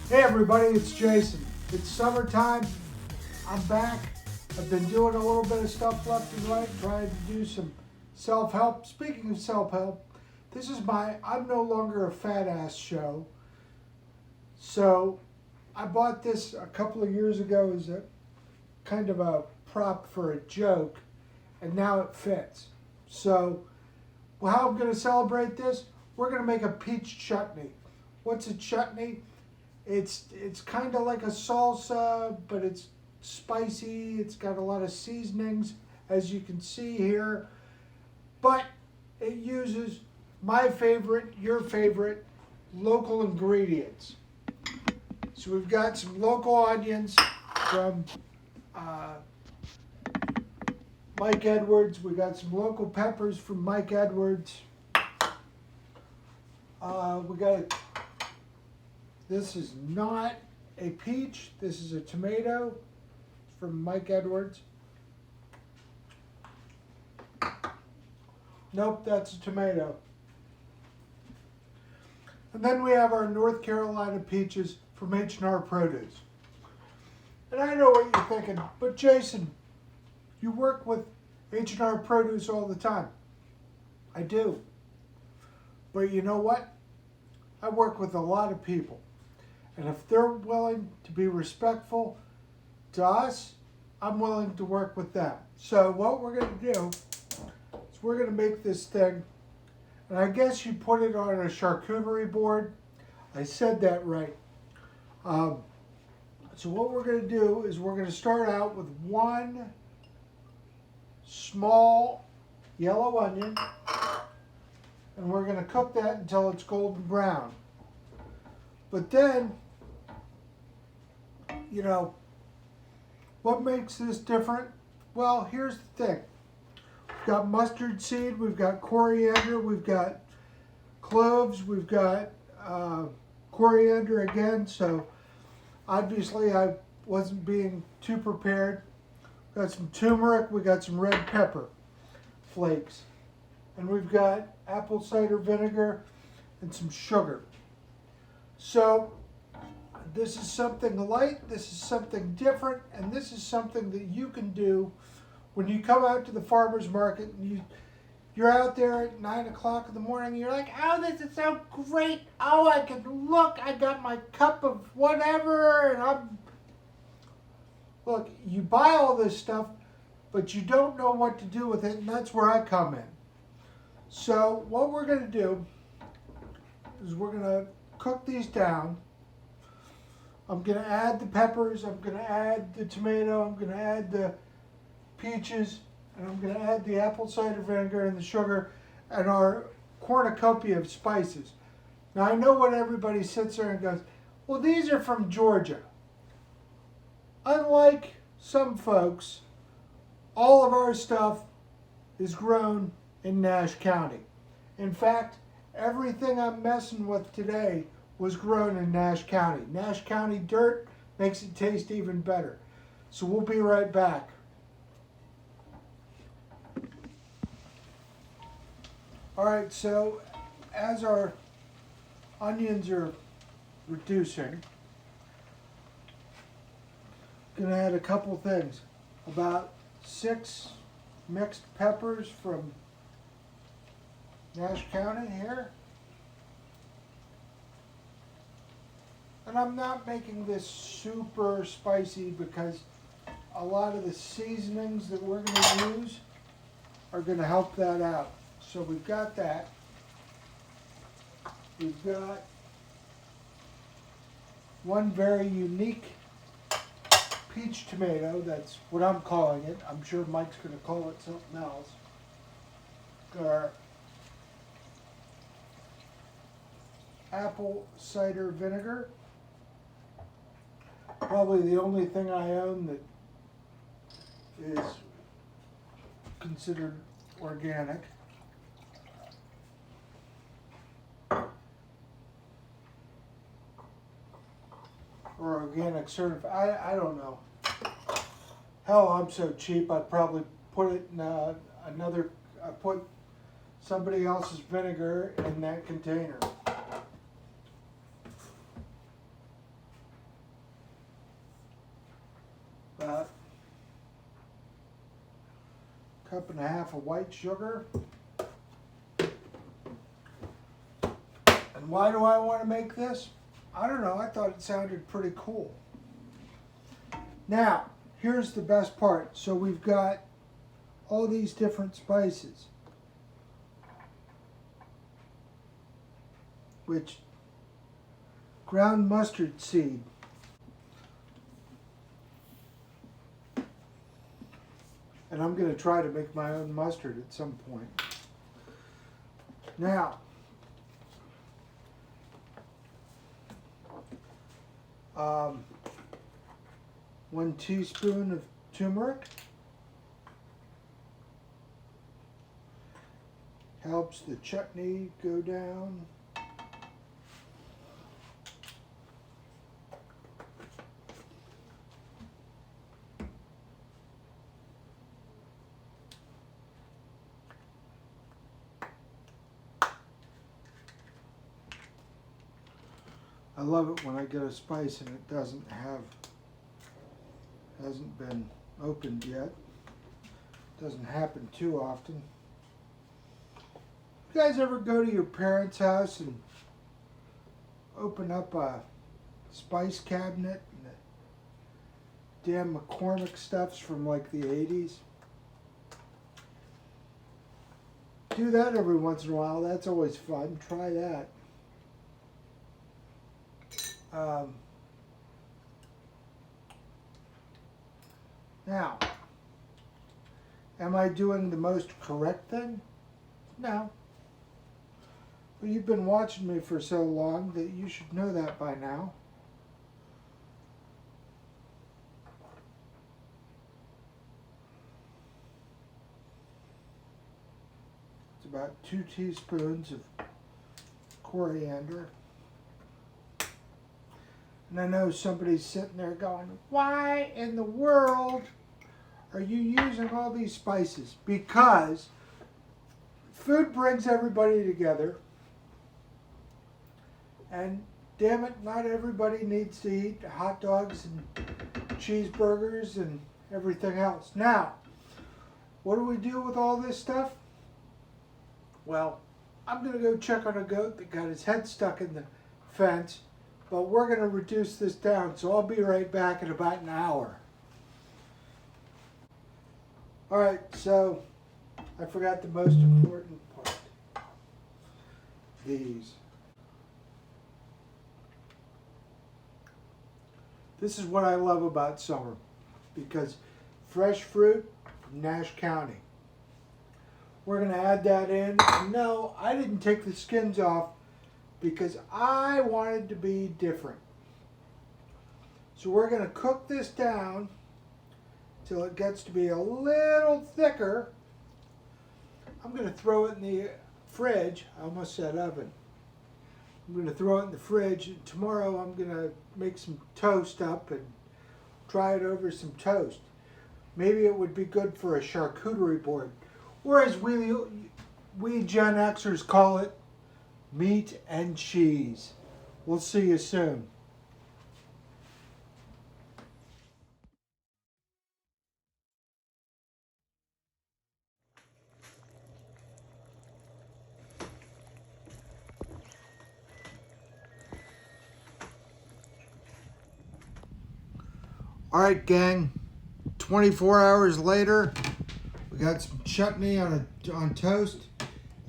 Hey everybody, it's Jason. It's summertime. I'm back. I've been doing a little bit of stuff left and right, trying to do some self-help. Speaking of self-help, this is my I'm no longer a fat ass show. So I bought this a couple of years ago as a kind of a prop for a joke, and now it fits. So how I'm going to celebrate this, we're going to make a peach chutney. What's a chutney? It's kind of like a salsa, but it's spicy. It's got a lot of seasonings, as you can see here. But it uses my favorite, your favorite, local ingredients. So we've got some local onions from Mike Edwards. We got some local peppers from Mike Edwards. We got this is not a peach. This is a tomato from Mike Edwards. Nope, that's a tomato. And then we have our North Carolina peaches from H&R Produce. And I know what you're thinking, but Jason, you work with H&R Produce all the time. I do. But you know what? I work with a lot of people. And if they're willing to be respectful to us, I'm willing to work with them. So what we're going to do is we're going to make this thing, and I guess you put it on a charcuterie board. I said that right. So what we're going to do is we're going to start out with one small yellow onion, and we're going to cook that until it's golden brown. But then, you know, what makes this different? Well, here's the thing. We've got mustard seed, we've got coriander, we've got cloves, we've got coriander again, so obviously I wasn't being too prepared. We've got some turmeric, we got some red pepper flakes, and we've got apple cider vinegar and some sugar. So this is something light, this is something different, and this is something that you can do when you come out to the farmer's market and you're out there at 9 o'clock in the morning and you're like, oh, this is so great. Oh, I can look, I got my cup of whatever, and look, you buy all this stuff, but you don't know what to do with it, and that's where I come in. So what we're going to do is we're going to cook these down. I'm going to add the peppers, I'm going to add the tomato, I'm going to add the peaches, and I'm going to add the apple cider vinegar and the sugar and our cornucopia of spices. Now I know what everybody sits there and goes, well, these are from Georgia. Unlike some folks, all of our stuff is grown in Nash County. In fact, everything I'm messing with today was grown in Nash County. Nash County dirt makes it taste even better. So we'll be right back. All right, so as our onions are reducing, I'm going to add a couple things. About 6 mixed peppers from Nash County here. And I'm not making this super spicy because a lot of the seasonings that we're going to use are going to help that out. So we've got that. We've got one very unique peach tomato. That's what I'm calling it. I'm sure Mike's going to call it something else. Our apple cider vinegar. Probably the only thing I own that is considered organic. Or organic certified. I don't know. Hell, I'm so cheap. I'd probably put it in I put somebody else's vinegar in that container. about a cup and a half of white sugar. And why do I want to make this? I don't know, I thought it sounded pretty cool. Now, here's the best part. So we've got all these different spices, which ground mustard seed, and I'm going to try to make my own mustard at some point. Now, 1 teaspoon of turmeric. Helps the chutney go down. I love it when I get a spice and it hasn't been opened yet. Doesn't happen too often. You guys ever go to your parents' house and open up a spice cabinet and the damn McCormick stuff's from like the 80s? Do that every once in a while. That's always fun. Try that. Now, am I doing the most correct thing? No. But you've been watching me for so long that you should know that by now. It's about 2 teaspoons of coriander. And I know somebody's sitting there going, why in the world are you using all these spices? Because food brings everybody together. And damn it, not everybody needs to eat hot dogs and cheeseburgers and everything else. Now, what do we do with all this stuff? Well, I'm going to go check on a goat that got his head stuck in the fence. But we're going to reduce this down, so I'll be right back in about an hour. All right, so I forgot the most important part. These. This is what I love about summer, because fresh fruit from Nash County. We're going to add that in. No, I didn't take the skins off, because I wanted to be different. So we're going to cook this down till it gets to be a little thicker. I'm going to throw it in the fridge. I almost said oven. I'm going to throw it in the fridge. And tomorrow I'm going to make some toast up and try it over some toast. Maybe it would be good for a charcuterie board. Or as we Gen Xers call it, meat and cheese. We'll see you soon. All right, gang. 24 hours later, we got some chutney on toast.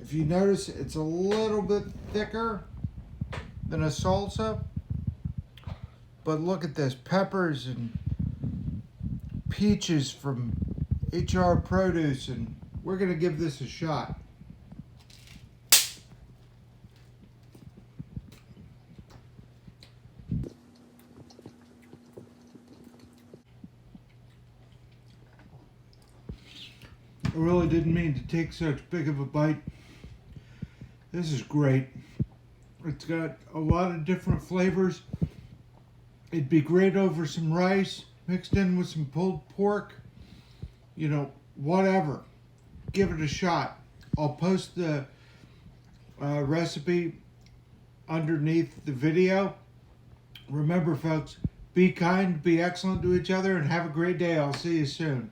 If you notice, it's a little bit thicker than a salsa. But look at this, peppers and peaches from H&R Produce, and we're gonna give this a shot. I really didn't mean to take such big of a bite. This is great. It's got a lot of different flavors. It'd be great over some rice, mixed in with some pulled pork. You know, whatever. Give it a shot. I'll post the recipe underneath the video. Remember, folks, Be kind, be excellent to each other, and have a great day. I'll see you soon.